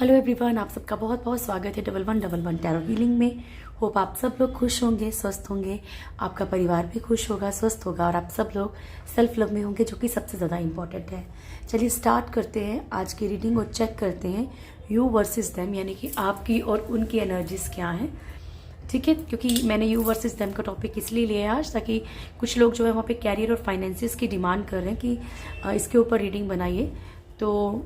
Hello everyone, आप सबका बहुत बहुत स्वागत है 1111 टैरो हीलिंग में। होप आप सब लोग खुश होंगे, स्वस्थ होंगे, आपका परिवार भी खुश होगा, स्वस्थ होगा और आप सब लोग सेल्फ लव में होंगे, जो कि सबसे ज़्यादा इम्पॉर्टेंट है। चलिए स्टार्ट करते हैं आज की रीडिंग और चेक करते हैं यू वर्सेस देम, यानी कि आपकी और उनकी एनर्जीज क्या हैं। ठीक है, क्योंकि मैंने यू वर्सेस देम का टॉपिक इसलिए लिया है आज, ताकि कुछ लोग जो है वहाँ पे कैरियर और फाइनेंसिस की डिमांड कर रहे हैं कि इसके ऊपर रीडिंग बनाइए। तो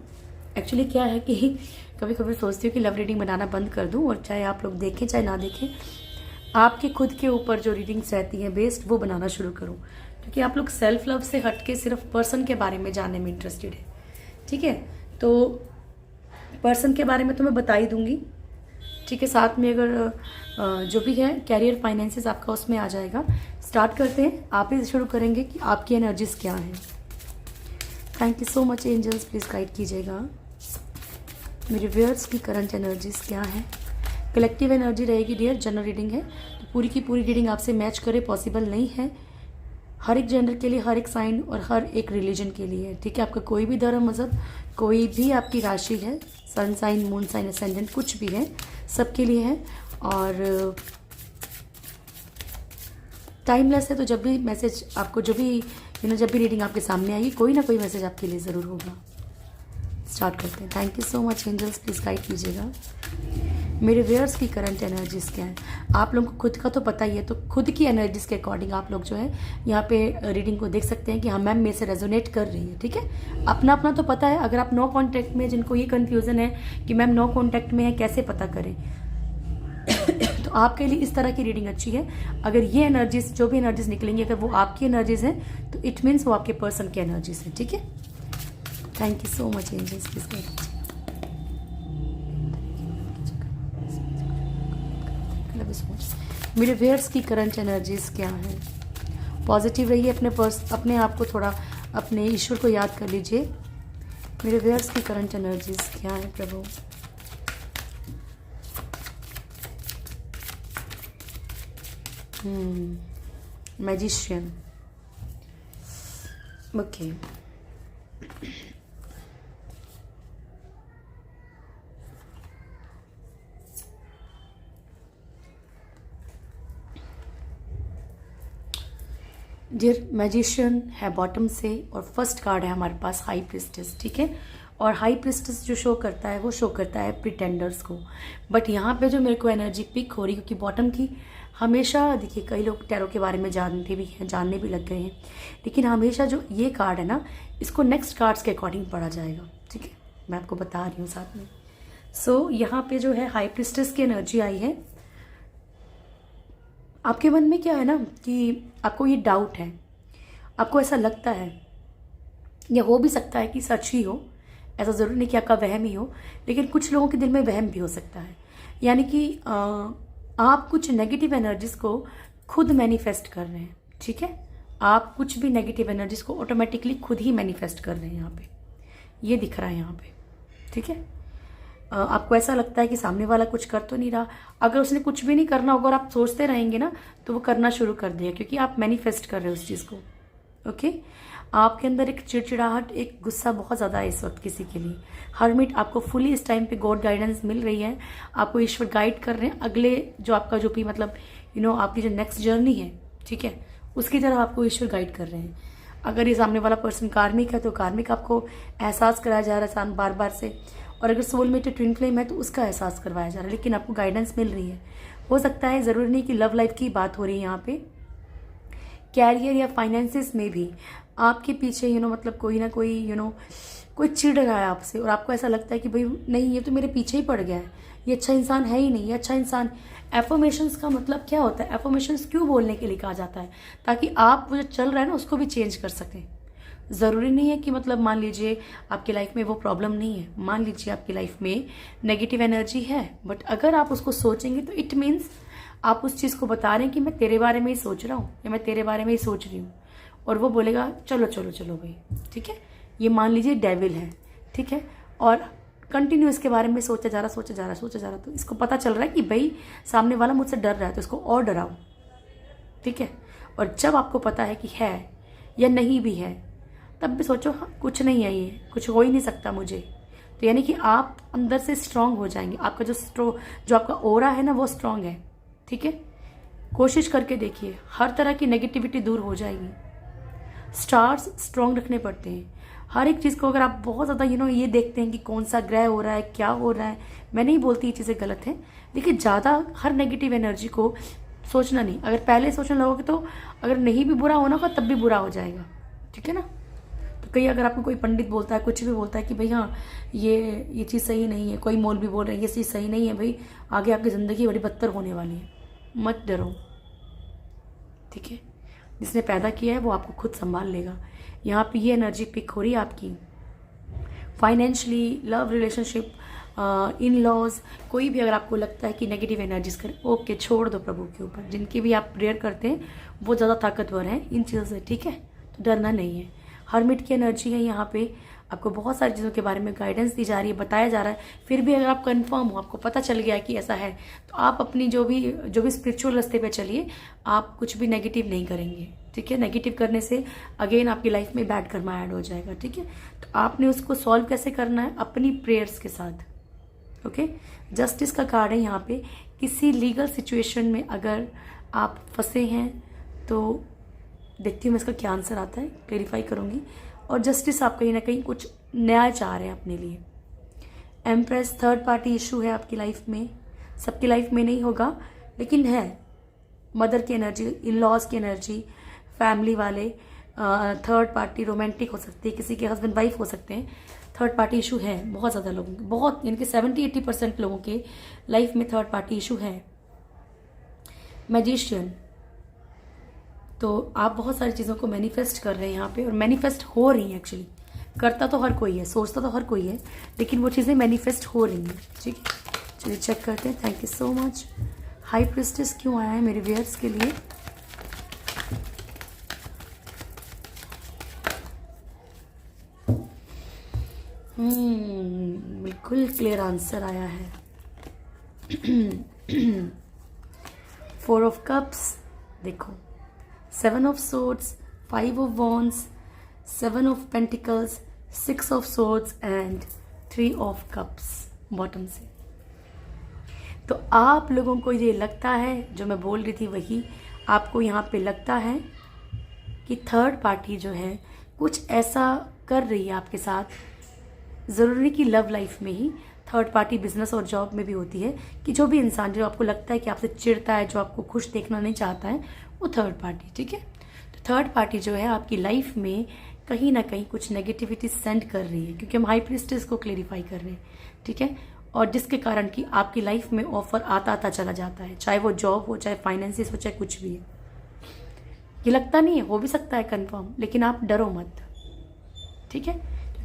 एक्चुअली क्या है कि कभी कभी सोचती हूँ कि लव रीडिंग बनाना बंद कर दूँ और चाहे आप लोग देखें चाहे ना देखें, आपके खुद के ऊपर जो रीडिंग्स रहती हैं बेस्ड वो बनाना शुरू करूँ, क्योंकि आप लोग सेल्फ लव से हट के सिर्फ पर्सन के बारे में जानने में इंटरेस्टेड है। ठीक है, तो पर्सन के बारे में तो मैं बता ही दूंगी। ठीक है, साथ में अगर जो भी है कैरियर फाइनेंसिस आपका उसमें आ जाएगा। स्टार्ट करते हैं, आप ही शुरू करेंगे कि आपकी एनर्जीज क्या हैं। Thank you so much angels, please guide कीजिएगा मेरे व्यूअर्स की करंट एनर्जीज क्या है। कलेक्टिव एनर्जी रहेगी डियर, जनरल रीडिंग है तो पूरी की पूरी रीडिंग आपसे मैच करे पॉसिबल नहीं है। हर एक जेंडर के लिए, हर एक साइन और हर एक रिलीजन के लिए। ठीक है, आपका कोई भी धर्म, मजहब, कोई भी आपकी राशि है, sun sign, moon sign, ascendant कुछ भी है, सबके लिए है। और टाइमलेस है, तो जब भी मैसेज आपको, जो भी जब भी रीडिंग आपके सामने आएगी, कोई ना कोई मैसेज आपके लिए ज़रूर होगा। स्टार्ट करते हैं। Thank you so much angels, please guide कीजिएगा मेरे व्यूअर्स की करंट एनर्जीज क्या है। आप लोगों को खुद का तो पता ही है, तो खुद की एनर्जीज के अकॉर्डिंग आप लोग जो है यहाँ पे रीडिंग को देख सकते हैं कि हाँ मैम मेरे से रेजोनेट कर रही है। ठीक है, अपना अपना तो पता है। अगर आप नो कॉन्टैक्ट में, जिनको ये कन्फ्यूज़न है कि मैम नो कॉन्टैक्ट में है कैसे पता करें तो आपके लिए इस तरह की रीडिंग अच्छी है। अगर ये एनर्जीज, जो भी एनर्जीज निकलेंगी, अगर वो आपकी एनर्जीज हैं तो इट मीन्स वो आपके पर्सन की एनर्जीज हैं। ठीक है, thank you so much angels, please guide. मेरे व्यूअर्स की करंट एनर्जीज क्या है। पॉजिटिव रहिए, अपने आप को थोड़ा अपने ईश्वर को याद कर लीजिए। मेरे व्यूअर्स की करंट एनर्जीज क्या है प्रभु। Magician, okay. डियर मैजिशियन है बॉटम से, और फर्स्ट कार्ड है हमारे पास हाई प्रिस्टेस। ठीक है, और हाई प्रिस्टेस जो शो करता है वो शो करता है प्रिटेंडर्स को। बट यहाँ पे जो मेरे को एनर्जी पिक हो रही है, क्योंकि बॉटम की हमेशा, देखिए कई लोग टैरो के बारे में जानते भी हैं, जानने भी लग गए हैं, लेकिन हमेशा जो ये कार्ड है ना, इसको नेक्स्ट कार्ड्स के अकॉर्डिंग पढ़ा जाएगा। ठीक है, मैं आपको बता रही हूँ साथ में। सो यहाँ पे जो है हाई प्रिस्टेस की एनर्जी आई है। आपके मन में क्या है ना कि आपको ये डाउट है, आपको ऐसा लगता है, या हो भी सकता है कि सच ही हो, ऐसा ज़रूरी नहीं कि आपका वहम ही हो, लेकिन कुछ लोगों के दिल में वहम भी हो सकता है। यानी कि आप कुछ नेगेटिव एनर्जीज को खुद मैनिफेस्ट कर रहे हैं। ठीक है, आप कुछ भी नेगेटिव एनर्जीज को ऑटोमेटिकली खुद ही मैनिफेस्ट कर रहे हैं। यहाँ पे ये दिख रहा है यहाँ पे। ठीक है, आपको ऐसा लगता है कि सामने वाला कुछ कर तो नहीं रहा। अगर उसने कुछ भी नहीं करना होगा और आप सोचते रहेंगे ना, तो वो करना शुरू कर देगा, क्योंकि आप मैनिफेस्ट कर रहे हो उस चीज़ को। ओके, आपके अंदर एक चिड़चिड़ाहट, एक गुस्सा बहुत ज़्यादा है इस वक्त किसी के लिए। हर्मिट, आपको फुली इस टाइम पे गॉड गाइडेंस मिल रही है, आपको ईश्वर गाइड कर रहे हैं अगले जो आपका जो भी मतलब आपकी जो नेक्स्ट जर्नी है, ठीक है, उसकी तरफ आपको ईश्वर गाइड कर रहे हैं। अगर ये सामने वाला पर्सन कार्मिक है तो कार्मिक आपको एहसास कराया जा रहा है बार बार से, और अगर सोलमेट ट्विन फ्लेम है तो उसका एहसास करवाया जा रहा है, लेकिन आपको गाइडेंस मिल रही है। हो सकता है, ज़रूरी नहीं कि लव लाइफ की बात हो रही है यहाँ पे, कैरियर या फाइनेंसिस में भी आपके पीछे मतलब कोई ना कोई कोई चिढ़ रहा है आपसे, और आपको ऐसा लगता है कि भाई नहीं, ये तो मेरे पीछे ही पड़ गया है, ये अच्छा इंसान है ही नहीं, ये अच्छा इंसान। एफर्मेशंस का मतलब क्या होता है, एफर्मेशंस क्यों बोलने के लिए कहा जाता है, ताकि आप वो जो चल रहा है ना उसको भी चेंज कर सकें। ज़रूरी नहीं है कि मान लीजिए आपकी लाइफ में वो प्रॉब्लम नहीं है, मान लीजिए आपकी लाइफ में नेगेटिव एनर्जी है, बट अगर आप उसको सोचेंगे तो इट मीन्स आप उस चीज़ को बता रहे हैं कि मैं तेरे बारे में ही सोच रहा हूँ, या मैं तेरे बारे में ही सोच रही हूँ, और वो बोलेगा चलो चलो चलो भाई। ठीक है, ये मान लीजिए डेविल है। ठीक है, और कंटिन्यू इसके बारे में सोचा जा रहा, तो इसको पता चल रहा है कि भाई सामने वाला मुझसे डर रहा है, तो इसको और डराओ। ठीक है, और जब आपको पता है कि है या नहीं भी है, तब भी सोचो हाँ कुछ नहीं है, ये कुछ हो ही नहीं सकता मुझे, तो यानी कि आप अंदर से स्ट्रांग हो जाएंगे, आपका जो आपका ऑरा है ना वो स्ट्रांग है। ठीक है, कोशिश करके देखिए, हर तरह की नेगेटिविटी दूर हो जाएगी। स्टार्स स्ट्रांग रखने पड़ते हैं हर एक चीज़ को। अगर आप बहुत ज़्यादा ये देखते हैं कि कौन सा ग्रह हो रहा है, क्या हो रहा है, मैं नहीं बोलती ये चीज़ें गलत हैं, लेकिन ज़्यादा हर नेगेटिव एनर्जी को सोचना नहीं। अगर पहले सोचने लगोगे तो अगर नहीं भी बुरा होना होगा तब भी बुरा हो जाएगा। ठीक है ना। तो कहीं अगर आपको कोई पंडित बोलता है, कुछ भी बोलता है कि भाई हाँ ये चीज़ सही नहीं है, कोई मौलवी बोल रहा है ये चीज़ सही नहीं है, भाई आगे आपकी ज़िंदगी बड़ी बदतर होने वाली है, मत डरो। ठीक है, जिसने पैदा किया है वो आपको खुद संभाल लेगा। यहाँ पे ये एनर्जी पिक हो रही है आपकी। Financially, love relationship, in laws, कोई भी अगर आपको लगता है कि नेगेटिव एनर्जीज करें, ओके छोड़ दो प्रभु के ऊपर। जिनकी भी आप प्रेयर करते हैं वो ज़्यादा ताकतवर हैं इन चीज़ों से। ठीक है, तो डरना नहीं है। हर्मिट की एनर्जी है यहाँ पे, आपको बहुत सारी चीज़ों के बारे में गाइडेंस दी जा रही है, बताया जा रहा है। फिर भी अगर आप कंफर्म हो, आपको पता चल गया कि ऐसा है, तो आप अपनी जो भी स्पिरिचुअल रास्ते पे चलिए, आप कुछ भी नेगेटिव नहीं करेंगे। ठीक है, नेगेटिव करने से अगेन आपकी लाइफ में बैड कर्मा ऐड हो जाएगा। ठीक है, तो आपने उसको सॉल्व कैसे करना है? अपनी प्रेयर्स के साथ। ओके, जस्टिस का कार्ड है यहाँ पे। किसी लीगल सिचुएशन में अगर आप फंसे हैं तो देखती हूँ मैं इसका क्या आंसर आता है, क्लेरिफाई करूँगी। और जस्टिस आप कहीं ना कहीं कुछ न्याय चाह रहे हैं अपने लिए। एम्प्रेस, थर्ड पार्टी इशू है आपकी लाइफ में, सबकी लाइफ में नहीं होगा लेकिन है। मदर की एनर्जी, इन लॉज की एनर्जी, फैमिली वाले, थर्ड पार्टी, रोमांटिक हो सकती है, किसी के हस्बैंड वाइफ हो सकते हैं। थर्ड पार्टी इशू है बहुत ज़्यादा लोगों के, बहुत यानी कि 70-80% लोगों के लाइफ में थर्ड पार्टी इशू है। मैजिशियन, तो आप बहुत सारी चीज़ों को मैनिफेस्ट कर रहे हैं यहाँ पे, और मैनिफेस्ट हो रही हैं एक्चुअली। करता तो हर कोई है, सोचता तो हर कोई है, लेकिन वो चीज़ें मैनिफेस्ट हो रही हैं। ठीक, चलिए चेक करते हैं। Thank you so much. High priestess क्यों आया है मेरे व्यूअर्स के लिए? बिल्कुल क्लियर आंसर आया है। 4 ऑफ कप्स, देखो 7 of swords, 5 of wands, 7 of pentacles, 6 of swords and 3 of cups bottom से। तो आप लोगों को ये लगता है, जो मैं बोल रही थी वही आपको यहाँ पे लगता है कि थर्ड पार्टी जो है कुछ ऐसा कर रही है आपके साथ। ज़रूरी कि लव लाइफ में ही, थर्ड पार्टी बिजनेस और जॉब में भी होती है कि जो भी इंसान जो आपको लगता है कि आपसे चिढ़ता है, जो आपको खुश देखना नहीं चाहता है, वो थर्ड पार्टी। ठीक है, तो थर्ड पार्टी जो है आपकी लाइफ में कहीं ना कहीं कुछ नेगेटिविटी सेंड कर रही है, क्योंकि हम हाई प्रिस्टेस को क्लेरिफाई कर रहे हैं। ठीक है, और जिसके कारण कि आपकी लाइफ में ऑफर आता चला जाता है, चाहे वो जॉब हो, चाहे फाइनेंसिस हो, चाहे कुछ भी है। ये लगता नहीं है, हो भी सकता है कंफर्म, लेकिन आप डरो मत। ठीक है,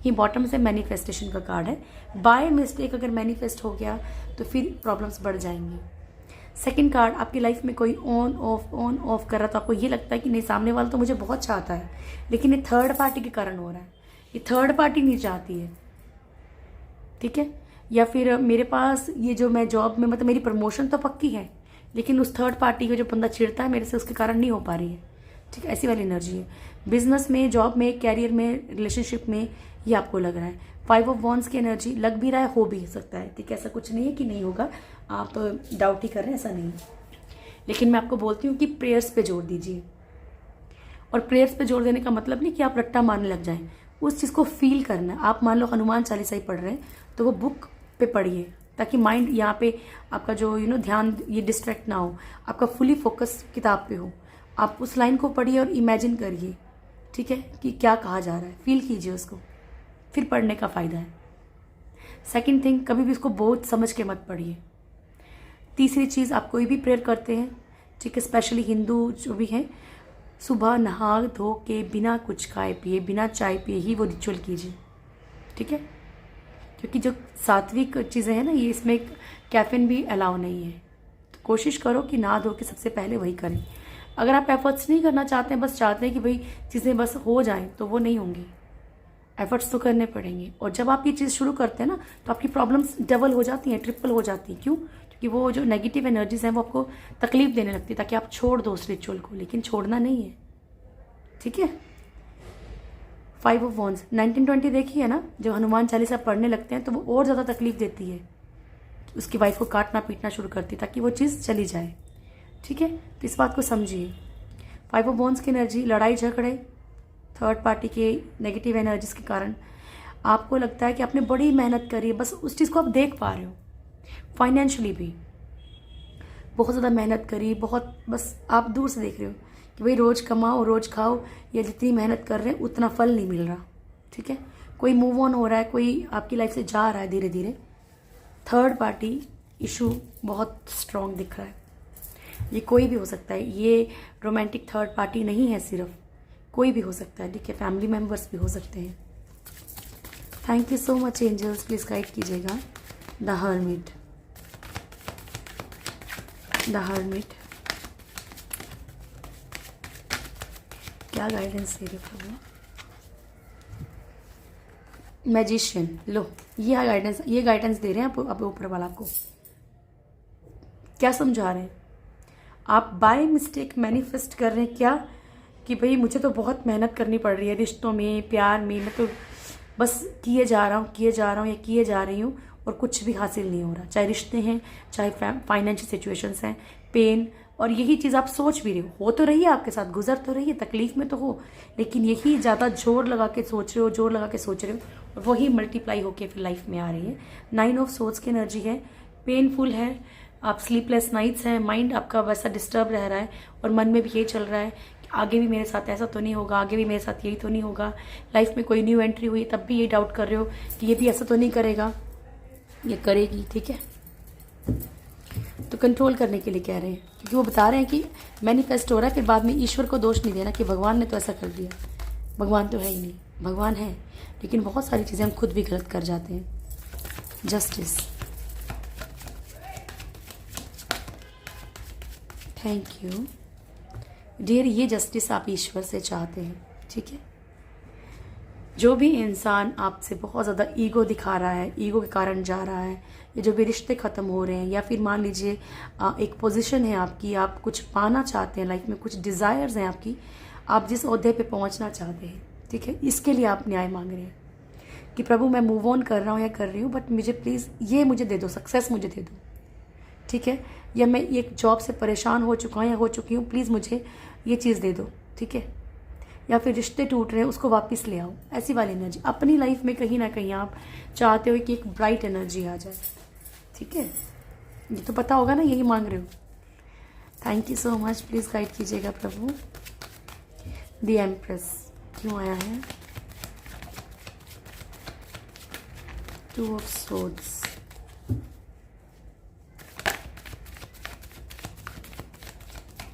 ये बॉटम से मैनिफेस्टेशन का कार्ड है। बाय मिस्टेक अगर मैनिफेस्ट हो गया तो फिर प्रॉब्लम्स बढ़ जाएंगी। सेकंड कार्ड, आपकी लाइफ में कोई ऑन ऑफ कर रहा, तो आपको ये लगता है कि नहीं सामने वाला तो मुझे बहुत चाहता है, लेकिन ये थर्ड पार्टी के कारण हो रहा है, ये थर्ड पार्टी नहीं चाहती है। ठीक है, या फिर मेरे पास ये जो मैं जॉब में, मतलब मेरी प्रमोशन तो पक्की है, लेकिन उस थर्ड पार्टी को जो बंदा चिढ़ता है मेरे से, उसके कारण नहीं हो पा रही है। ठीक है, ऐसी वाली एनर्जी है। बिजनेस में, जॉब में, कैरियर में, रिलेशनशिप में ये आपको लग रहा है। 5 ऑफ वॉन्ड्स की एनर्जी लग भी रहा है, हो भी सकता है। ठीक है, ऐसा कुछ नहीं है कि नहीं होगा, आप डाउट ही कर रहे हैं, ऐसा नहीं। लेकिन मैं आपको बोलती हूँ कि प्रेयर्स पे जोर दीजिए। और प्रेयर्स पे जोर देने का मतलब नहीं कि आप रट्टा मारने लग जाएं, उस चीज़ को फील करना है। आप मान लो हनुमान चालीसा ही पढ़ रहे हैं, तो वो बुक पे पढ़िए, ताकि माइंड यहाँ पे आपका जो ध्यान ये डिस्ट्रैक्ट ना हो, आपका फुली फोकस किताब पे हो। आप उस लाइन को पढ़िए और इमेजिन करिए, ठीक है, कि क्या कहा जा रहा है, फील कीजिए उसको, फिर पढ़ने का फ़ायदा है। सेकंड थिंग, कभी भी इसको बोझ समझ के मत पढ़िए। तीसरी चीज़, आप कोई भी प्रेयर करते हैं, ठीक है, स्पेशली हिंदू जो भी हैं, सुबह नहा धो के बिना कुछ खाए पिए, बिना चाय पिए ही वो रिचुअल कीजिए। ठीक है, क्योंकि जो सात्विक चीज़ें हैं ना, ये इसमें कैफीन भी अलाउ नहीं है। तो कोशिश करो कि नहा धो के सबसे पहले वही करें। अगर आप एफर्ट्स नहीं करना चाहते हैं, बस चाहते हैं कि भाई चीज़ें बस हो जाएं, तो वो नहीं होंगी। एफर्ट्स तो करने पड़ेंगे। और जब आप ये चीज़ शुरू करते हैं ना, तो आपकी प्रॉब्लम्स डबल हो जाती हैं, ट्रिपल हो जाती हैं। क्यों? क्योंकि वो जो नेगेटिव एनर्जीज हैं वो आपको तकलीफ देने लगती है, ताकि आप छोड़ दो उस रिचुअल को, लेकिन छोड़ना नहीं है। ठीक है। 5 ऑफ वॉन्ड्स 1920 देखी है ना, जब हनुमान चालीसा पढ़ने लगते हैं तो वो और ज़्यादा तकलीफ देती है, उसकी वाइफ को काटना पीटना शुरू करती है ताकि वो चीज़ चली जाए। ठीक है, तो इस बात को समझिए। 5 ऑफ वॉन्ड्स की एनर्जी, लड़ाई झगड़े, थर्ड पार्टी के नेगेटिव एनर्जीज के कारण आपको लगता है कि आपने बड़ी मेहनत करी है, बस उस चीज़ को आप देख पा रहे हो। फाइनेंशियली भी बहुत ज़्यादा मेहनत करी, बहुत, बस आप दूर से देख रहे हो कि भाई रोज़ कमाओ रोज़ खाओ, या जितनी मेहनत कर रहे हैं उतना फल नहीं मिल रहा। ठीक है, कोई मूव ऑन हो रहा है, कोई आपकी लाइफ से जा रहा है धीरे धीरे। थर्ड पार्टी इशू बहुत स्ट्रॉन्ग दिख रहा है। ये कोई भी हो सकता है, ये रोमांटिक थर्ड पार्टी नहीं है, सिर्फ कोई भी हो सकता है। ठीक है, फैमिली मेम्बर्स भी हो सकते हैं। Thank you so much angels, please guide कीजिएगा। द हर्मिट, द हर्मिट क्या गाइडेंस दे रहे प्रभु? मैजिशियन, लो ये गाइडेंस दे रहे हैं आप ऊपर वाला को। क्या समझा रहे हैं? आप बाय मिस्टेक मैनिफेस्ट कर रहे हैं क्या कि भाई मुझे तो बहुत मेहनत करनी पड़ रही है रिश्तों में, प्यार में, मैं तो बस किए जा रहा हूँ या किए जा रही हूँ और कुछ भी हासिल नहीं हो रहा। चाहे रिश्ते हैं, चाहे फाइनेंशियल सिचुएशंस हैं, पेन, और यही चीज़ आप सोच भी रहे हो तो रही है आपके साथ, गुजर तो रही है, तकलीफ में तो हो, लेकिन यही ज़्यादा जोर लगा के सोच रहे हो और वही मल्टीप्लाई होके फिर लाइफ में आ रही है। 9 ऑफ सोर्ड्स की एनर्जी है, पेनफुल है, आप स्लीपलेस नाइट्स हैं, माइंड आपका वैसा डिस्टर्ब रह रहा है और मन में भी ये चल रहा है कि आगे भी मेरे साथ ऐसा तो नहीं होगा, आगे भी मेरे साथ यही तो नहीं होगा। लाइफ में कोई न्यू एंट्री हुई तब भी ये डाउट कर रहे हो कि ये भी ऐसा तो नहीं करेगा, ये करेगी। ठीक है, तो कंट्रोल करने के लिए कह रहे हैं, क्योंकि वो बता रहे हैं कि मैनिफेस्ट हो रहा है। फिर बाद में ईश्वर को दोष नहीं देना कि भगवान ने तो ऐसा कर दिया, भगवान तो है ही नहीं, भगवान है, लेकिन बहुत सारी चीज़ें हम खुद भी गलत कर जाते हैं। जस्टिस, थैंक यू डियर, ये जस्टिस आप ईश्वर से चाहते हैं। ठीक है, जो भी इंसान आपसे बहुत ज़्यादा ईगो दिखा रहा है, ईगो के कारण जा रहा है, या जो भी रिश्ते ख़त्म हो रहे हैं, या फिर मान लीजिए एक पोजीशन है आपकी, आप कुछ पाना चाहते हैं लाइफ में, कुछ डिज़ायर्स हैं आपकी, आप जिस ओहदे पे पहुंचना चाहते हैं। ठीक है, इसके लिए आप न्याय मांग रहे हैं कि प्रभु मैं मूव ऑन कर रहा हूँ या कर रही हूँ, बट मुझे प्लीज़ ये मुझे दे दो, सक्सेस मुझे दे दो। ठीक है, या मैं एक जॉब से परेशान हो चुका हूँ या हो चुकी हूँ, प्लीज़ मुझे ये चीज़ दे दो। ठीक है, या फिर रिश्ते टूट रहे हैं उसको वापस ले आओ, ऐसी वाली एनर्जी अपनी लाइफ में कहीं ना कहीं आप चाहते हो कि एक ब्राइट एनर्जी आ जाए। ठीक है, ये तो पता होगा ना, यही मांग रहे हो। Thank you so much, please guide कीजिएगा प्रभु। द एम्प्रेस क्यों आया है? 2 ऑफ सोर्ड्स,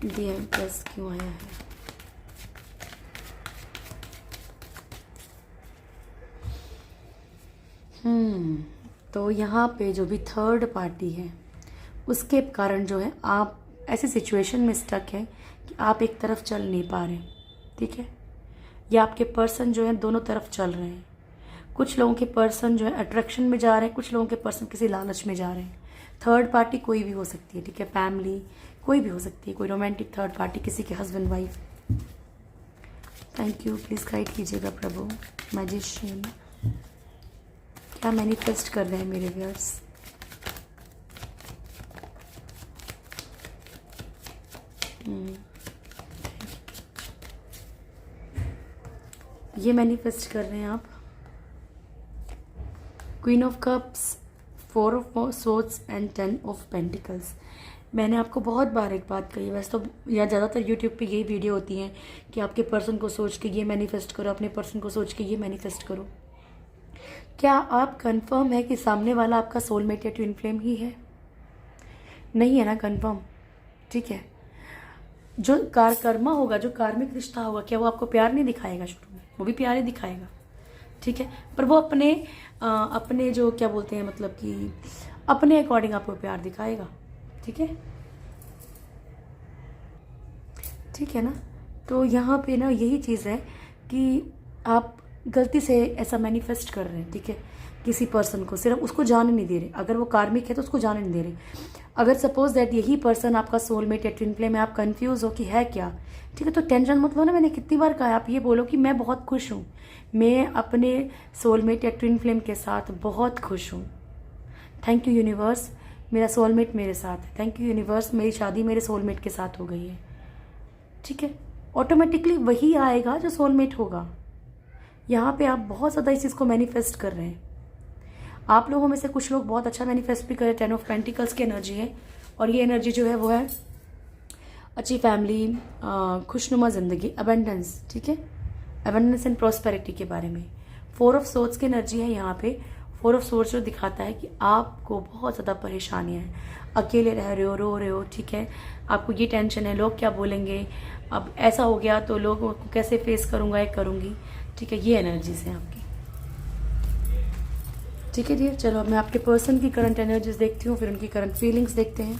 द एम्प्रेस क्यों आया है? तो यहाँ पे जो भी थर्ड पार्टी है उसके कारण जो है आप ऐसी सिचुएशन में स्टक है कि आप एक तरफ चल नहीं पा रहे। ठीक है, या आपके पर्सन जो है दोनों तरफ चल रहे हैं। कुछ लोगों के पर्सन जो है अट्रैक्शन में जा रहे हैं, कुछ लोगों के पर्सन किसी लालच में जा रहे हैं। थर्ड पार्टी कोई भी हो सकती है। ठीक है, फैमिली कोई भी हो सकती है, कोई रोमांटिक थर्ड पार्टी, किसी के husband wife. Thank you, please guide कीजिएगा प्रभु। मैजिशियन क्या मैनिफेस्ट कर रहे हैं मेरे व्यूअर्स? ये मैनिफेस्ट कर रहे हैं आप queen of cups, 4 of swords and 10 of pentacles. मैंने आपको बहुत बार एक बात कही, वैसे तो या ज़्यादातर यूट्यूब पे यही वीडियो होती हैं कि आपके पर्सन को सोच के ये मैनिफेस्ट करो, अपने पर्सन को सोच के ये मैनिफेस्ट करो। क्या आप कंफर्म है कि सामने वाला आपका सोलमेट या ट्विन फ्लेम ही है? नहीं है ना कंफर्म? ठीक है, जो कर्मा होगा, जो कार्मिक रिश्ता होगा, क्या वो आपको प्यार नहीं दिखाएगा? शुरू में वो भी प्यार ही दिखाएगा। ठीक है, पर वो अपने जो क्या बोलते हैं, मतलब कि अपने अकॉर्डिंग आपको प्यार दिखाएगा। ठीक है, ठीक है ना। तो यहाँ पे ना यही चीज़ है कि आप गलती से ऐसा मैनिफेस्ट कर रहे हैं। ठीक है, किसी पर्सन को सिर्फ उसको जाने नहीं दे रहे। अगर वो कार्मिक है तो उसको जाने नहीं दे रहे। अगर सपोज दैट यही पर्सन आपका सोलमेट या ट्विन फ्लेम है, आप कंफ्यूज हो कि है क्या, ठीक है। तो टेंशन मत लो ना, मैंने कितनी बार कहा है, आप ये बोलो कि मैं बहुत खुश हूँ, मैं अपने सोलमेट या ट्विन फ्लेम के साथ बहुत खुश हूँ। थैंक यू यूनिवर्स, मेरा सोलमेट मेरे साथ है। थैंक यू यूनिवर्स, मेरी शादी मेरे सोलमेट के साथ हो गई है। ठीक है, ऑटोमेटिकली वही आएगा जो सोलमेट होगा। यहाँ पे आप बहुत ज़्यादा इस चीज़ को मैनिफेस्ट कर रहे हैं। आप लोगों में से कुछ लोग बहुत अच्छा मैनिफेस्ट भी कर रहे हैं। 10 ऑफ पेंटिकल्स की एनर्जी है, और ये एनर्जी जो है वो है अच्छी फैमिली, खुशनुमा ज़िंदगी, अबेंडेंस। ठीक है, अबेंडेंस एंड प्रॉस्पेरिटी के बारे में। 4 ऑफ सोर्ड्स की एनर्जी है यहाँ पे। 4 ऑफ सोर्ड्स जो दिखाता है कि आपको बहुत ज़्यादा परेशानियाँ हैं, अकेले रह रहे हो, रो रहे हो। ठीक है, आपको ये टेंशन है, लोग क्या बोलेंगे, अब ऐसा हो गया तो लोगों को कैसे फेस करूँगा या करूँगी। ठीक है, ये एनर्जीज हैं आपकी। ठीक है डियर, चलो अब मैं आपके पर्सन की करंट एनर्जीज देखती हूँ, फिर उनकी करंट फीलिंग्स देखते हैं।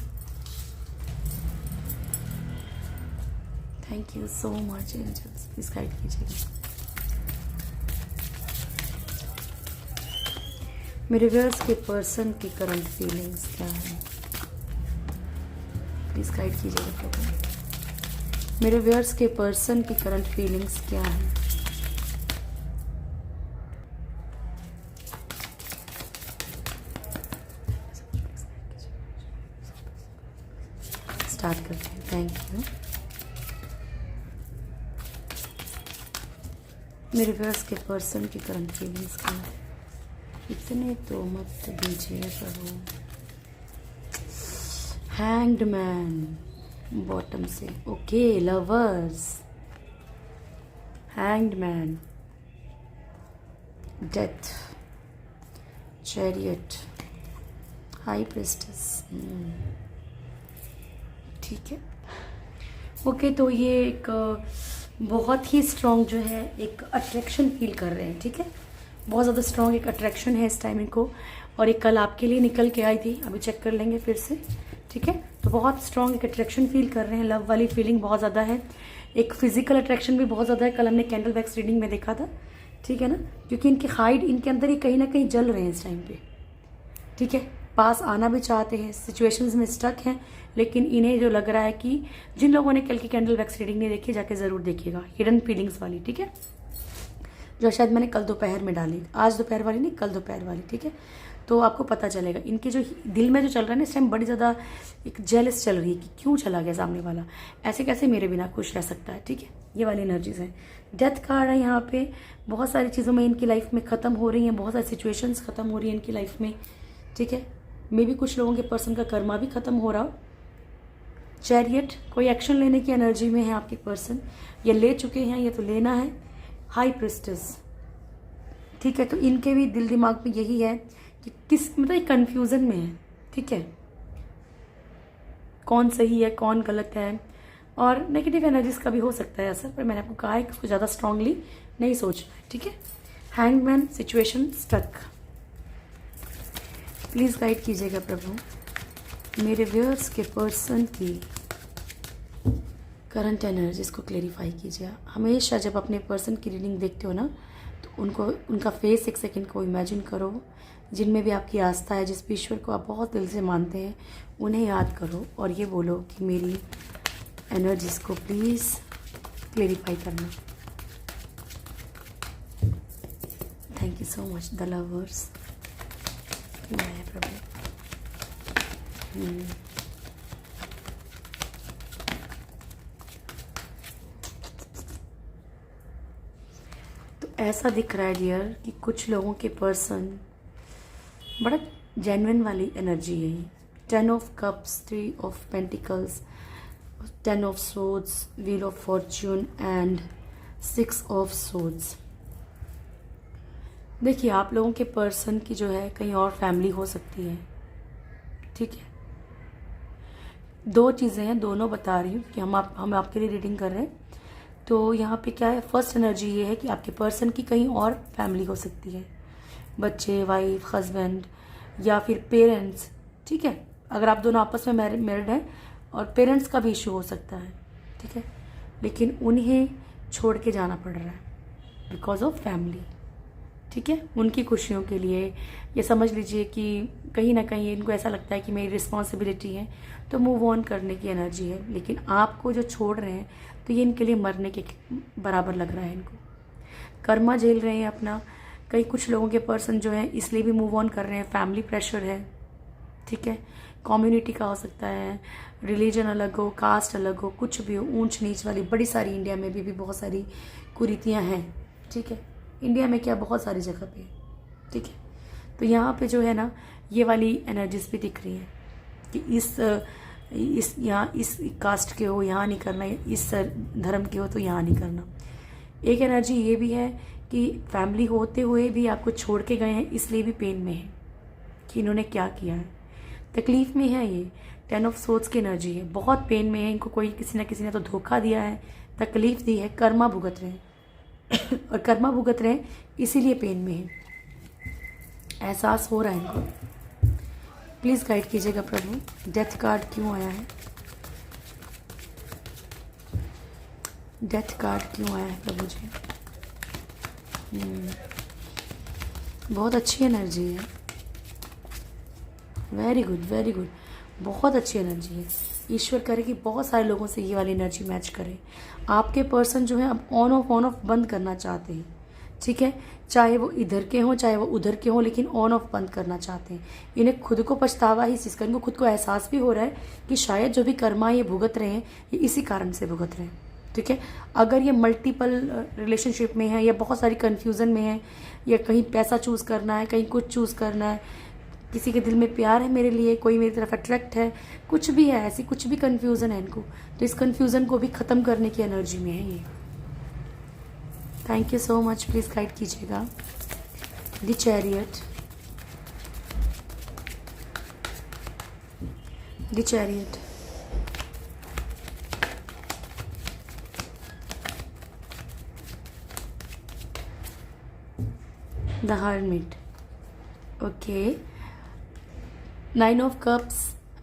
Thank you so much angels, please guide कीजिएगा। मेरे व्यूअर्स के पर्सन की करंट फीलिंग्स क्या है, प्लीज गाइड कीजिएगा प्रभु। मेरे व्यूअर्स के पर्सन की करंट फीलिंग्स क्या है। स्टार्ट करते हैं। Thank you. मेरे व्यूअर्स के पर्सन की करंट फीलिंग्स क्या है। इतने तो मत दीजिए प्रभु। हैंग्ड मैन बॉटम से, okay lovers, hanged man, death, chariot, high priestess. ठीक है, ओके। तो ये एक बहुत ही स्ट्रॉन्ग जो है एक अट्रैक्शन फील कर रहे हैं। ठीक है, बहुत ज़्यादा स्ट्रॉन्ग एक अट्रैक्शन है इस टाइम इनको, और एक कल आपके लिए निकल के आई थी, अभी चेक कर लेंगे फिर से। ठीक है, तो बहुत स्ट्रॉन्ग एक अट्रैक्शन फील कर रहे हैं, लव वाली फीलिंग बहुत ज़्यादा है, एक फिजिकल अट्रैक्शन भी बहुत ज़्यादा है। कल हमने कैंडल वैक्स रीडिंग में देखा था। ठीक है ना, क्योंकि इनके हाइड, इनके अंदर ही कहीं ना कहीं जल रहे हैं इस टाइम पे। ठीक है, पास आना भी चाहते हैं, सिचुएशंस में स्टक हैं, लेकिन इन्हें जो लग रहा है कि जिन लोगों ने कल की कैंडल वैक्स रीडिंग नहीं देखी, जाके ज़रूर देखिएगा, हिडन फीलिंग्स वाली। ठीक है, जो शायद मैंने कल दोपहर में डाली, आज दोपहर वाली नहीं, कल दोपहर वाली। ठीक है, तो आपको पता चलेगा इनके जो दिल में जो चल रहा है ना इस टाइम, बड़ी ज़्यादा एक जेलस चल रही है कि क्यों चला गया सामने वाला, ऐसे कैसे मेरे बिना खुश रह सकता है। ठीक है, ये वाली एनर्जीज हैं। डेथ कार्ड है यहाँ पे, बहुत सारी चीज़ों में इनकी लाइफ में ख़त्म हो रही हैं, बहुत सारी सिचुएशंस ख़त्म हो रही हैं इनकी लाइफ में। ठीक है, मे भी कुछ लोगों के पर्सन का कर्मा भी ख़त्म हो रहा हो। चैरियट, कोई एक्शन लेने की एनर्जी में है आपके पर्सन, ये ले चुके हैं, ये तो लेना है। हाई प्रिस्टेस, ठीक है, तो इनके भी दिल दिमाग में यही है कि किस मतलब कंफ्यूजन में है। ठीक है, कौन सही है कौन गलत है, और नेगेटिव एनर्जीज का भी हो सकता है असर, पर मैंने आपको कहा है कि उसको ज़्यादा स्ट्रांगली नहीं सोचना है। ठीक है, hangman, situation stuck, please guide कीजिएगा प्रभु। मेरे व्यूअर्स के पर्सन की करंट एनर्जीज को क्लेरिफाई कीजिए। हमेशा जब अपने पर्सन की रीडिंग देखते हो ना, तो उनको, उनका फेस एक सेकंड को इमेजिन करो, जिनमें भी आपकी आस्था है, जिस भी ईश्वर को आप बहुत दिल से मानते हैं, उन्हें याद करो और ये बोलो कि मेरी एनर्जीज को प्लीज़ क्लेरिफाई करना। Thank you so much the lovers. प्रभु, तो ऐसा दिख रहा है डियर कि कुछ लोगों के पर्सन बड़ा जेन्युइन वाली एनर्जी है। 10 of cups, 3 of pentacles, 10 of swords, wheel of Fortune and 6 of swords. देखिए, आप लोगों के पर्सन की जो है कहीं और फैमिली हो सकती है। ठीक है, दो चीज़ें हैं, दोनों बता रही हूँ कि हम आपके लिए रीडिंग कर रहे हैं। तो यहाँ पे क्या है, फर्स्ट एनर्जी ये है कि आपके पर्सन की कहीं और फैमिली हो सकती है, बच्चे, वाइफ, हस्बैंड या फिर पेरेंट्स। ठीक है, अगर आप दोनों आपस में मैरिड हैं, और पेरेंट्स का भी इशू हो सकता है। ठीक है, लेकिन उन्हें छोड़ के जाना पड़ रहा है बिकॉज ऑफ फैमिली। ठीक है, उनकी खुशियों के लिए। ये समझ लीजिए कि कहीं ना कहीं इनको ऐसा लगता है कि मेरी रिस्पॉन्सिबिलिटी है, तो मूव ऑन करने की एनर्जी है। लेकिन आपको जो छोड़ रहे हैं तो ये इनके लिए मरने के बराबर लग रहा है इनको। कर्मा झेल रहे हैं अपना। कई कुछ लोगों के पर्सन जो हैं इसलिए भी मूव ऑन कर रहे हैं, फैमिली प्रेशर है, ठीक है, कम्युनिटी का हो सकता है, रिलीजन अलग हो, कास्ट अलग हो, कुछ भी हो, ऊंच नीच वाली बड़ी सारी इंडिया में भी बहुत सारी कुरीतियाँ हैं, ठीक है, इंडिया में क्या बहुत सारी जगह पे, ठीक है। तो यहाँ पे जो है ना ये वाली एनर्जीज भी दिख रही है कि इस यहाँ इस कास्ट के हो यहाँ नहीं करना, इस धर्म के हो तो यहाँ नहीं करना। एक एनर्जी ये भी है कि फैमिली होते हुए भी आपको छोड़ के गए हैं, इसलिए भी पेन में है कि इन्होंने क्या किया है, तकलीफ में है। ये 10 ऑफ सोर्ड्स की एनर्जी है, बहुत पेन में है। इनको कोई किसी ना किसी ने तो धोखा दिया है, तकलीफ दी है, कर्मा भुगत रहे हैं और कर्मा भुगत रहे हैं इसीलिए पेन में है। एहसास हो रहा है इनको। प्लीज़ गाइड कीजिएगा प्रभु, डेथ कार्ड क्यों आया है, डेथ कार्ड क्यों आया है प्रभु जी। बहुत अच्छी एनर्जी है, वेरी गुड वेरी गुड, बहुत अच्छी एनर्जी है। ईश्वर करे कि बहुत सारे लोगों से ये वाली एनर्जी मैच करे। आपके पर्सन जो है अब ऑन ऑफ बंद करना चाहते हैं, ठीक है, चाहे वो इधर के हों चाहे वो उधर के हों, लेकिन ऑन ऑफ बंद करना चाहते हैं। इन्हें खुद को पछतावा ही चीज़ का, इनको खुद को एहसास भी हो रहा है कि शायद जो भी कर्मा ये भुगत रहे हैं ये इसी कारण से भुगत रहे हैं, ठीक है। अगर ये मल्टीपल रिलेशनशिप में है या बहुत सारी कन्फ्यूज़न में है, या कहीं पैसा चूज़ करना है, कहीं कुछ चूज़ करना है, किसी के दिल में प्यार है मेरे लिए, कोई मेरी तरफ अट्रैक्ट है, कुछ भी है, ऐसी कुछ भी कन्फ्यूज़न है इनको, तो इस कन्फ्यूज़न को भी ख़त्म करने की एनर्जी में है ये। Thank you so much, please guide कीजिएगा। The chariot, the chariot, the hermit, okay, 9 of cups,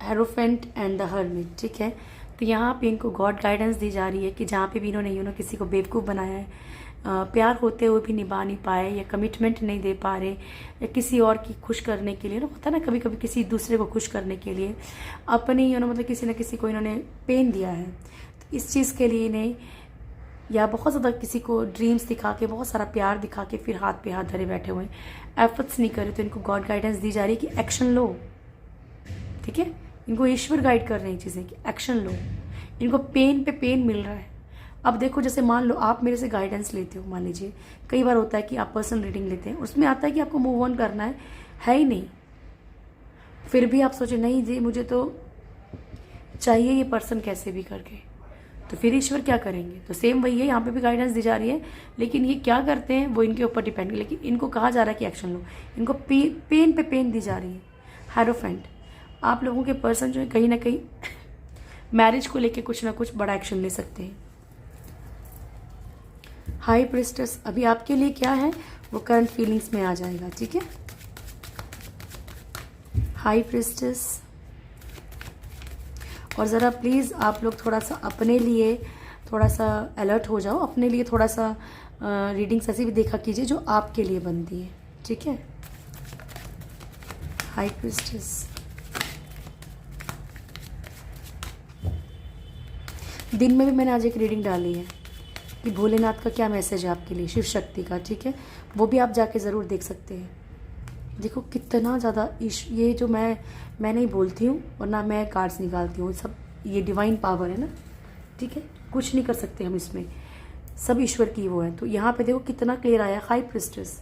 hierophant and the hermit, ठीक है। तो यहाँ पे इनको गॉड गाइडेंस दी जा रही है कि जहाँ पे भी इन्होंने किसी को बेवकूफ़ बनाया है, प्यार होते हुए भी निभा नहीं पाए, या कमिटमेंट नहीं दे पा रहे, या किसी और की खुश करने के लिए ना, होता है ना कभी कभी किसी दूसरे को खुश करने के लिए अपने ही मतलब किसी न किसी को इन्होंने पेन दिया है, तो इस चीज़ के लिए इन्हें, या बहुत ज़्यादा किसी को ड्रीम्स दिखा के, बहुत सारा प्यार दिखा के फिर हाथ पे हाथ धरे बैठे हुए, एफर्ट्स नहीं करे, तो इनको गॉड गाइडेंस दी जा रही है कि एक्शन लो, ठीक है। इनको ईश्वर गाइड कर रहे हैं चीज़ें कि एक्शन लो। इनको पेन पे पेन मिल रहा है। अब देखो, जैसे मान लो आप मेरे से गाइडेंस लेते हो, मान लीजिए कई बार होता है कि आप पर्सनल रीडिंग लेते हैं, उसमें आता है कि आपको मूव ऑन करना है ही नहीं, फिर भी आप सोचे नहीं जी मुझे तो चाहिए ये पर्सन कैसे भी करके, तो फिर ईश्वर क्या करेंगे। तो सेम वही है, यहाँ पे भी गाइडेंस दी जा रही है, लेकिन ये क्या करते हैं वो इनके ऊपर डिपेंड है। लेकिन इनको कहा जा रहा है कि एक्शन लो, इनको पेन पे पेन दी जा रही है। हेरोफेंट, आप लोगों के पर्सन जो है कहीं ना कहीं मैरिज को लेके कुछ ना कुछ बड़ा एक्शन ले सकते हैं। हाई प्रिस्टेस, अभी आपके लिए क्या है वो करंट फीलिंग्स में आ जाएगा, ठीक है। हाई प्रिस्टेस, और ज़रा प्लीज़ आप लोग थोड़ा सा अपने लिए थोड़ा सा अलर्ट हो जाओ, अपने लिए थोड़ा सा रीडिंग्स ऐसी भी देखा कीजिए जो आपके लिए बनती है, ठीक है। हाई प्रिस्टेस, दिन में भी मैंने आज एक रीडिंग डाली है कि भोलेनाथ का क्या मैसेज है आपके लिए, शिव शक्ति का, ठीक है, वो भी आप जाके ज़रूर देख सकते हैं। देखो कितना ज़्यादा ये जो मैं नहीं बोलती हूँ और ना मैं कार्ड्स निकालती हूँ, सब ये डिवाइन पावर है ना, ठीक है, कुछ नहीं कर सकते हम इसमें, सब ईश्वर की वो है। तो यहाँ पे देखो कितना क्लियर आया, हाई प्रिस्टेस,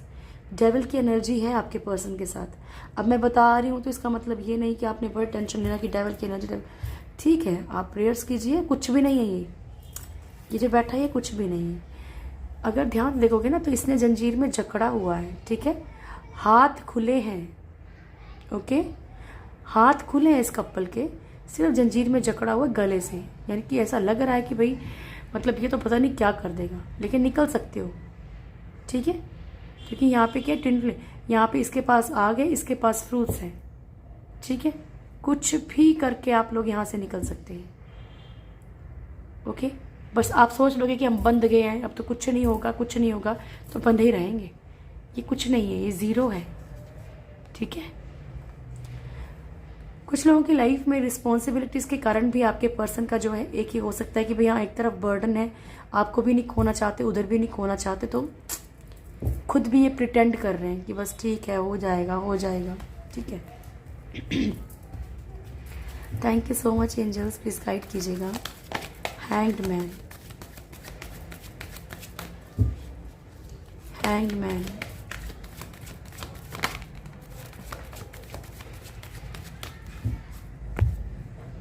डेविल की एनर्जी है आपके पर्सन के साथ। अब मैं बता रही हूँ तो इसका मतलब ये नहीं कि आपने बड़ी टेंशन लेना कि डेविल की एनर्जी, ठीक है, आप प्रेयर्स कीजिए, कुछ भी नहीं है ये जो बैठा है कुछ भी नहीं है। अगर ध्यान देखोगे ना तो इसने जंजीर में जकड़ा हुआ है, ठीक है, हाथ खुले हैं, ओके, हाथ खुले हैं इस कपल के, सिर्फ जंजीर में जकड़ा हुआ गले से, यानी कि ऐसा लग रहा है कि भाई मतलब ये तो पता नहीं क्या कर देगा, लेकिन निकल सकते हो, ठीक है। क्योंकि यहाँ पे क्या टिंडले, यहाँ पे इसके पास आग है, इसके पास फ्रूट्स हैं, ठीक है, कुछ भी करके आप लोग यहाँ से निकल सकते हैं, ओके। बस आप सोच लोगे कि हम बंध गए हैं, अब तो कुछ नहीं होगा कुछ नहीं होगा, तो बंधे ही रहेंगे, ये कुछ नहीं है, ये ज़ीरो है। ठीक है, कुछ लोगों की लाइफ में रिस्पॉन्सिबिलिटीज़ के कारण भी आपके पर्सन का जो है एक ही हो सकता है कि भैया एक तरफ बर्डन है, आपको भी नहीं खोना चाहते, उधर भी नहीं खोना चाहते, तो खुद भी ये प्रिटेंड कर रहे हैं कि बस ठीक है, हो जाएगा हो जाएगा। ठीक है, thank you so much angels, please guide कीजिएगा। Hanged man, hanged man,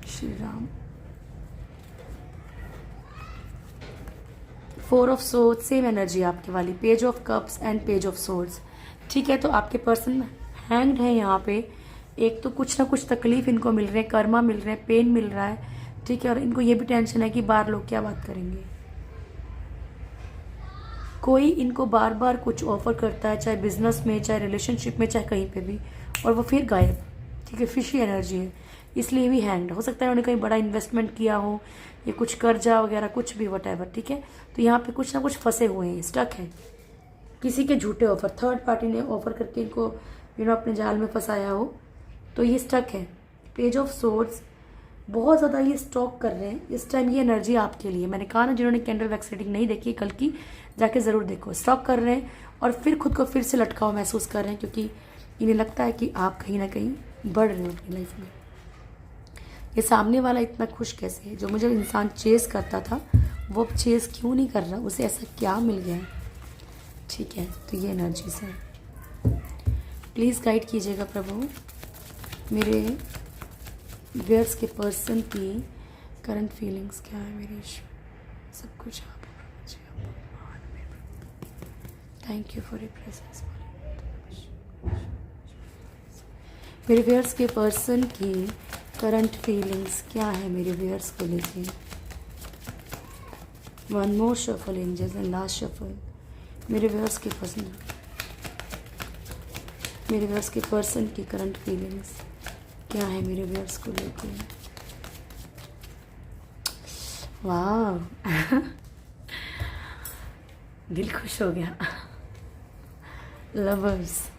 Shri Ram, 4 of swords, same energy आपके वाली, page of cups and page of swords. ठीक है, तो आपके पर्सन हैंग्ड है यहाँ पे। एक तो कुछ ना कुछ तकलीफ इनको मिल रहे हैं, कर्मा मिल रहे हैं, पेन मिल रहा है। ठीक है, और इनको ये भी टेंशन है कि बाहर लोग क्या बात करेंगे। कोई इनको बार बार कुछ ऑफर करता है, चाहे बिजनेस में, चाहे रिलेशनशिप में, चाहे कहीं पे भी, और वो फिर गायब। ठीक है, फिशी एनर्जी है, इसलिए भी हैंग्ड। हो सकता है उन्होंने कहीं बड़ा इन्वेस्टमेंट किया हो, या कुछ कर्जा वगैरह कुछ भी, वट। ठीक है, तो यहाँ पे कुछ ना कुछ फंसे हुए हैं, स्टक है। किसी के झूठे ऑफर, थर्ड पार्टी ने ऑफर करके इनको अपने जाल में फंसाया हो, तो ये स्टक है। पेज ऑफ सोर्ड्स, बहुत ज़्यादा ये स्टॉक कर रहे हैं इस टाइम। ये एनर्जी आपके लिए, मैंने कहा ना, जिन्होंने कैंडल वैक्स रीडिंग नहीं देखी कल की, जाके ज़रूर देखो। स्टॉक कर रहे हैं और फिर खुद को फिर से लटका हुआ महसूस कर रहे हैं, क्योंकि इन्हें लगता है कि आप कहीं ना कहीं बढ़ रहे हो अपनी लाइफ में। ये सामने वाला इतना खुश कैसे है? जो मुझे इंसान चेस करता था, वो अब चेस क्यों नहीं कर रहा? उसे ऐसा क्या मिल गया? ठीक है, तो ये एनर्जी से प्लीज़ गाइड कीजिएगा प्रभु। मेरे व्यूअर्स के पर्सन की करंट फीलिंग्स क्या है मेरे ईश्वर? सब कुछ आप, thank you for your presence. मेरे व्यूअर्स के पर्सन की करंट फीलिंग्स क्या है मेरे व्यूअर्स को लेके? One more shuffle angels and last shuffle. मेरे व्यूअर्स के पर्सन, मेरे व्यूअर्स के पर्सन की करंट फीलिंग्स क्या है मेरे व्यूअर्स को लेके? वाह दिल खुश हो गया। लवर्स,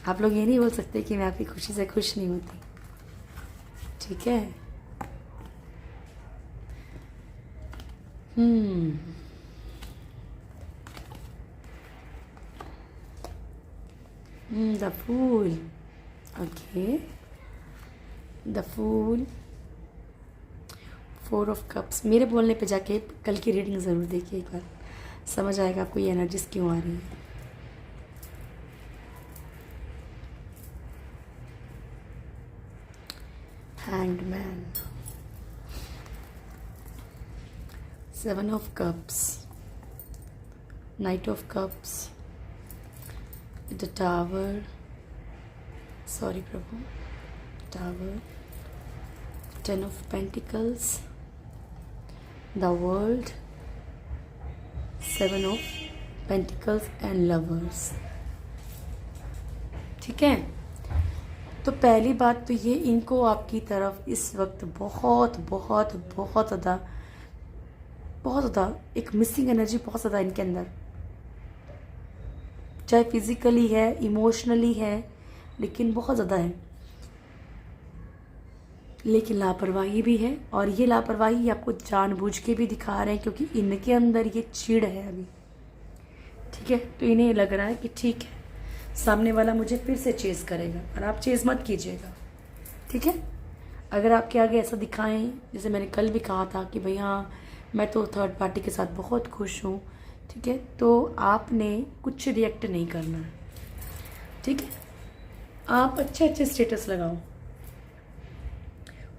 आप लोग ये नहीं बोल सकते कि मैं आपकी खुशी से खुश नहीं होती। ठीक है, the fool. Okay, the fool, 4 of cups. मेरे बोलने पे जाके कल की रीडिंग ज़रूर देखिए एक बार, समझ आएगा आपको ये एनर्जीज क्यों आ रही है। Hanged man, 7 of cups, night of cups, the tower, sorry Prabhu, tower, 10 of pentacles, the world, 7 of pentacles and lovers. ठीक है, तो पहली बात तो ये, इनको आपकी तरफ इस वक्त बहुत बहुत बहुत ज़्यादा एक मिसिंग एनर्जी बहुत ज़्यादा इनके अंदर, चाहे फिजिकली है, इमोशनली है, लेकिन बहुत ज़्यादा है। लेकिन लापरवाही भी है, और ये लापरवाही आपको जानबूझ के भी दिखा रहे हैं, क्योंकि इनके अंदर ये चिढ़ है अभी। ठीक है, तो इन्हें लग रहा है कि ठीक है, सामने वाला मुझे फिर से चेस करेगा, और आप चेस मत कीजिएगा। ठीक है, अगर आपके आगे ऐसा दिखाएं, जैसे मैंने कल भी कहा था कि भैया मैं तो थर्ड पार्टी के साथ बहुत खुश हूँ, ठीक है, तो आपने कुछ रिएक्ट नहीं करना है। ठीक है, आप अच्छे अच्छे स्टेटस लगाओ।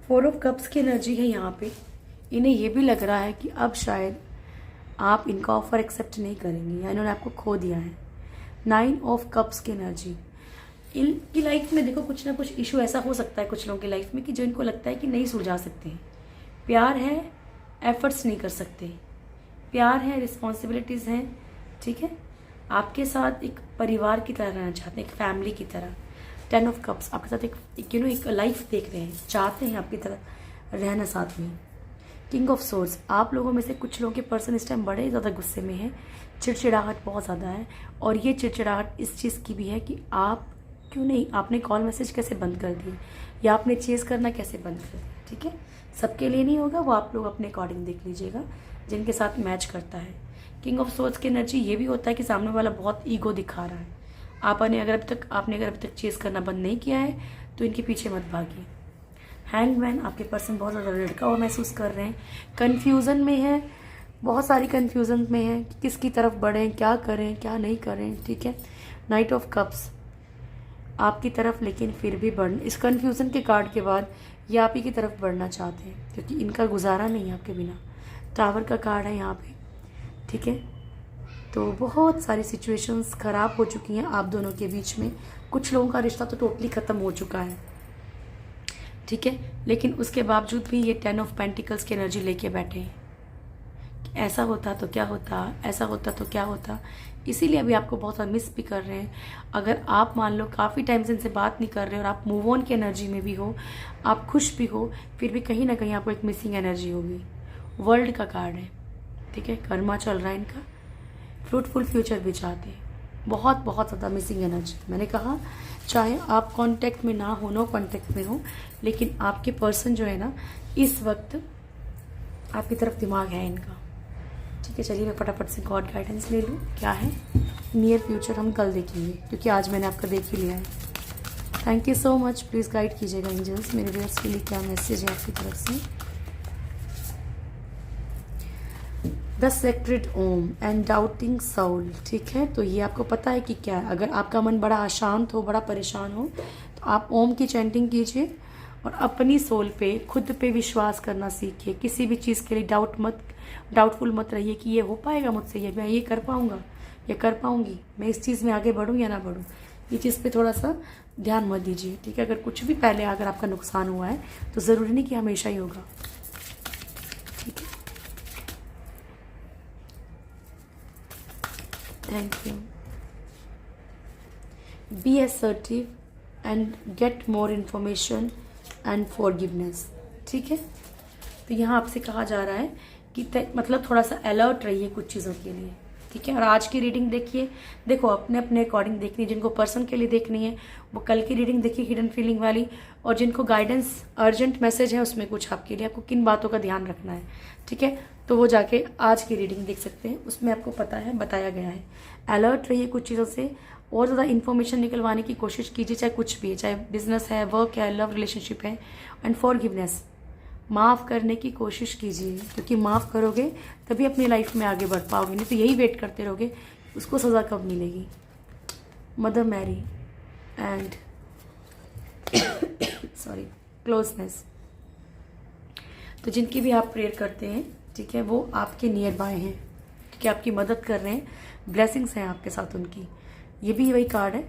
4 ऑफ कप्स की एनर्जी है यहाँ पे। इन्हें ये भी लग रहा है कि अब शायद आप इनका ऑफर एक्सेप्ट नहीं करेंगे, या इन्होंने आपको खो दिया है। 9 ऑफ कप्स की एनर्जी, इनकी लाइफ में देखो कुछ ना कुछ इशू ऐसा हो सकता है कुछ लोगों की लाइफ में कि जो इनको लगता है कि नहीं सुलझा सकते हैं। प्यार है, एफर्ट्स नहीं कर सकते। प्यार है, रिस्पॉन्सिबिलिटीज़ हैं। ठीक है, आपके साथ एक परिवार की तरह रहना चाहते हैं, एक फैमिली की तरह। 10 ऑफ कप्स, आपके साथ एक लाइफ देख रहे हैं, चाहते हैं आपकी तरह रहना साथ में। किंग ऑफ सोर्स, आप लोगों में से कुछ लोगों के पर्सन इस टाइम बड़े ज़्यादा गुस्से में हैं, चिड़चिड़ाहट बहुत ज़्यादा है। और ये चिड़चिड़ाहट इस चीज़ की भी है कि आप क्यों नहीं, आपने कॉल मैसेज कैसे बंद कर दिए या आपने चेस करना कैसे बंद कर दिया। ठीक है, सबके लिए नहीं होगा, वो आप लोग अपने अकॉर्डिंग देख लीजिएगा जिनके साथ मैच करता है। किंग ऑफ सोर्स की एनर्जी ये भी होता है कि सामने वाला बहुत ईगो दिखा रहा है। आपने अगर अभी तक चेस करना बंद नहीं किया है तो इनके पीछे मत भागिए। हैंगमैन, आपके पर्सन बहुत ज़्यादा लड़का हुआ महसूस कर रहे हैं, कन्फ्यूज़न में है, बहुत सारी कन्फ्यूज़न में है कि किसकी तरफ बढ़ें, क्या करें क्या नहीं करें। ठीक है, नाइट ऑफ कप्स आपकी तरफ, लेकिन फिर भी बढ़, इस कन्फ्यूज़न के कार्ड के बाद ये आप ही की तरफ बढ़ना चाहते हैं क्योंकि इनका गुजारा नहीं है आपके बिना। टावर का कार्ड है यहाँ पे। ठीक है, तो बहुत सारी सिचुएशंस ख़राब हो चुकी हैं आप दोनों के बीच में। कुछ लोगों का रिश्ता तो टोटली ख़त्म हो चुका है। ठीक है, लेकिन उसके बावजूद भी ये 10 ऑफ पेंटिकल्स की एनर्जी लेके बैठे हैं। ऐसा होता तो क्या होता, ऐसा होता तो क्या होता, इसीलिए अभी आपको बहुत ज़्यादा मिस भी कर रहे हैं। अगर आप मान लो काफ़ी टाइम से इनसे बात नहीं कर रहे और आप मूव ऑन की एनर्जी में भी हो, आप खुश भी हो, फिर भी कहीं ना कहीं आपको एक मिसिंग एनर्जी होगी। वर्ल्ड का कार्ड है। ठीक है, कर्मा चल रहा है इनका, फ्रूटफुल फ्यूचर भी चाहते हैं, बहुत बहुत ज़्यादा मिसिंग एनर्जी। मैंने कहा चाहे आप कांटेक्ट में ना हो, नो कांटेक्ट में हो, लेकिन आपके पर्सन जो है ना इस वक्त आपकी तरफ दिमाग है इनका। ठीक है, चलिए मैं फटाफट से गॉड गाइडेंस ले लूँ, क्या है नियर फ्यूचर हम कल देखेंगे क्योंकि आज मैंने आपका देख ही लिया है। Thank you so much, please guide कीजिएगा एंजल्स, मेरे व्यूअर्स के लिए क्या मैसेज है आपकी तरफ से। The sacred Om and doubting soul. ठीक है, तो ये आपको पता है कि क्या है। अगर आपका मन बड़ा अशांत हो, बड़ा परेशान हो, तो आप ओम की चैंटिंग कीजिए और अपनी सोल पे, खुद पे विश्वास करना सीखिए। किसी भी चीज़ के लिए डाउटफुल मत रहिए कि ये हो पाएगा मुझसे, ये मैं ये कर पाऊँगा या कर पाऊँगी, मैं इस चीज़ में आगे बढ़ूँ या ना बढ़ूँ, ये चीज़ पे थोड़ा सा ध्यान मत दीजिए। ठीक है, अगर कुछ भी पहले अगर आपका नुकसान हुआ है तो ज़रूरी नहीं कि हमेशा ही होगा। ठीक है, thank you. Be assertive and get more information and forgiveness. ठीक है, तो यहाँ आपसे कहा जा रहा है कि मतलब थोड़ा सा अलर्ट रहिए कुछ चीज़ों के लिए। ठीक है, और आज की रीडिंग देखिए, देखो अपने अपने अकॉर्डिंग देखनी है। जिनको पर्सन के लिए देखनी है वो कल की रीडिंग देखिए, हिडन फीलिंग वाली। और जिनको गाइडेंस अर्जेंट मैसेज है उसमें कुछ आपके लिए, आपको किन बातों का ध्यान रखना है, ठीक है, तो वो जाके आज की रीडिंग देख सकते हैं, उसमें आपको पता है, बताया गया है। अलर्ट रहिए कुछ चीज़ों से, और ज़्यादा इन्फॉर्मेशन निकलवाने की कोशिश कीजिए, चाहे कुछ भी है, चाहे बिजनेस है, वर्क है, लव रिलेशनशिप है। एंड फॉरगिवनेस, माफ़ करने की कोशिश कीजिए, क्योंकि माफ़ करोगे तभी अपनी लाइफ में आगे बढ़ पाओगे, नहीं तो यही वेट करते रहोगे उसको सज़ा कब मिलेगी। Mother Mary and sorry closeness, तो जिनकी भी आप प्रेयर करते हैं, ठीक है, वो आपके नियर बाय हैं, क्योंकि आपकी मदद कर रहे हैं, ब्लेसिंग्स हैं आपके साथ उनकी। ये भी वही कार्ड है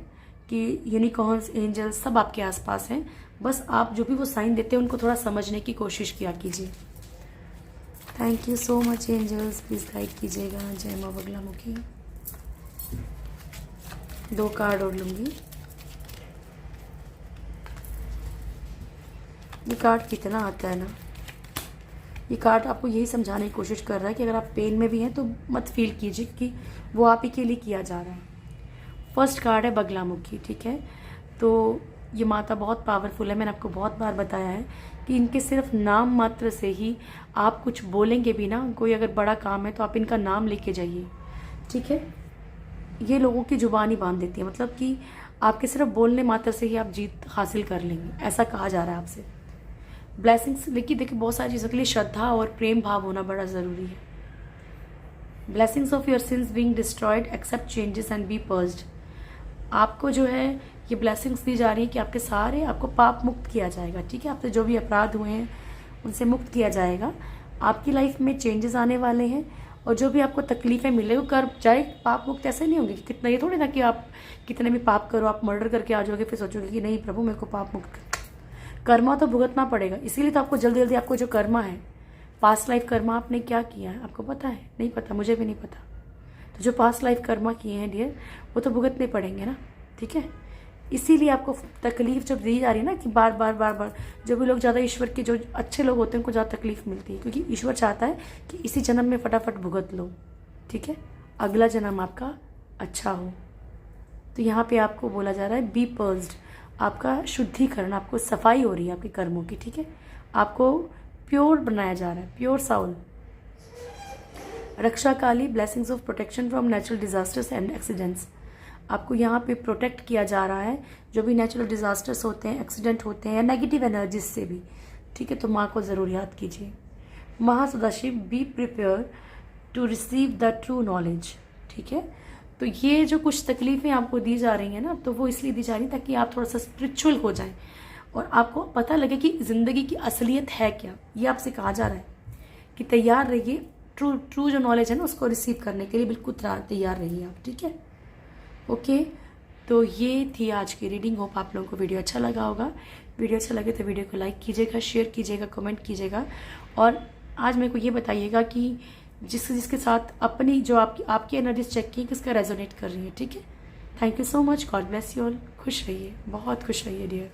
कि यूनिकॉर्न्स, एंजल्स सब आपके आसपास हैं, बस आप जो भी वो साइन देते हैं उनको थोड़ा समझने की कोशिश किया कीजिए। Thank you so much angels, please guide कीजिएगा। जय माँ बगलामुखी। 2 कार्ड और लूँगी। ये कार्ड कितना आता है ना, ये कार्ड आपको यही समझाने की कोशिश कर रहा है कि अगर आप पेन में भी हैं तो मत फील कीजिए कि वो आप ही के लिए किया जा रहा है। फर्स्ट कार्ड है बगलामुखी, ठीक है, तो ये माता बहुत पावरफुल है। मैंने आपको बहुत बार बताया है कि इनके सिर्फ नाम मात्र से ही आप कुछ बोलेंगे भी ना, कोई अगर बड़ा काम है तो आप इनका नाम लेके जाइए, ठीक है। ये लोगों की जुबान ही बांध देती है, मतलब कि आपके सिर्फ बोलने मात्र से ही आप जीत हासिल कर लेंगे, ऐसा कहा जा रहा है आपसे। ब्लेसिंग्स, लेकिन देखिए बहुत सारी चीज़ों के लिए श्रद्धा और प्रेम भाव होना बड़ा ज़रूरी है। Blessings of your sins being destroyed, accept changes and be pursed. आपको जो है ये ब्लेसिंग्स दी जा रही है कि आपके सारे, आपको पाप मुक्त किया जाएगा, ठीक है, आपसे जो भी अपराध हुए हैं उनसे मुक्त किया जाएगा। आपकी लाइफ में चेंजेस आने वाले हैं और जो भी आपको तकलीफें मिले वो कर जाए। पाप मुक्त ऐसे नहीं होंगे कि कितना, ये थोड़ी ना कि आप कितने भी पाप करो, आप मर्डर करके आ जाओगे फिर सोचोगे कि नहीं प्रभु मेरे को पाप मुक्त कर। कर्मा तो भुगतना पड़ेगा, इसीलिए तो आपको जल्दी जल्दी आपको जो कर्मा है, पास्ट लाइफ कर्मा आपने क्या किया है आपको पता है? नहीं पता, मुझे भी नहीं पता। तो जो पास्ट लाइफ कर्मा किए हैं डियर, वो तो भुगतने पड़ेंगे ना, ठीक है। इसीलिए आपको तकलीफ जब दी जा रही है ना कि बार बार बार बार, जो भी लोग ज़्यादा ईश्वर के जो अच्छे लोग होते हैं उनको ज़्यादा तकलीफ मिलती है, क्योंकि ईश्वर चाहता है कि इसी जन्म में फटाफट भुगत लो, ठीक है, अगला जन्म आपका अच्छा हो। तो यहाँ पे आपको बोला जा रहा है बी पर्स्ड, आपका शुद्धिकरण, आपको सफाई हो रही है आपके कर्मों की, ठीक है, आपको प्योर बनाया जा रहा है, pure Saul. Raksha Kali, blessings of protection from natural disasters and accidents, आपको यहाँ पे प्रोटेक्ट किया जा रहा है जो भी नेचुरल डिजास्टर्स होते हैं, एक्सीडेंट होते हैं या नेगेटिव एनर्जीज से भी, ठीक है। तो माँ को ज़रूर याद कीजिए। Mahasadashiv, be prepare to receive the true knowledge, ठीक है। तो ये जो कुछ तकलीफ़ें आपको दी जा रही हैं ना, तो वो इसलिए दी जा रही है ताकि आप थोड़ा सा स्पिरिचुअल हो जाएं और आपको पता लगे कि ज़िंदगी की असलियत है क्या। ये आपसे कहा जा रहा है कि तैयार रहिए, ट्रू जो नॉलेज है ना उसको रिसीव करने के लिए बिल्कुल तैयार रहिए आप, ठीक है। ओके, तो ये थी आज की रीडिंग। होप आप लोगों को वीडियो अच्छा लगा होगा। वीडियो अच्छा लगे तो वीडियो को लाइक कीजिएगा, शेयर कीजिएगा, कमेंट कीजिएगा और आज मेरे को ये बताइएगा कि जिसके साथ अपनी जो आपकी एनर्जीज चेक की किसका रेजोनेट कर रही है, ठीक है। Thank you so much, God bless you all. खुश रहिए, बहुत खुश रहिए डियर।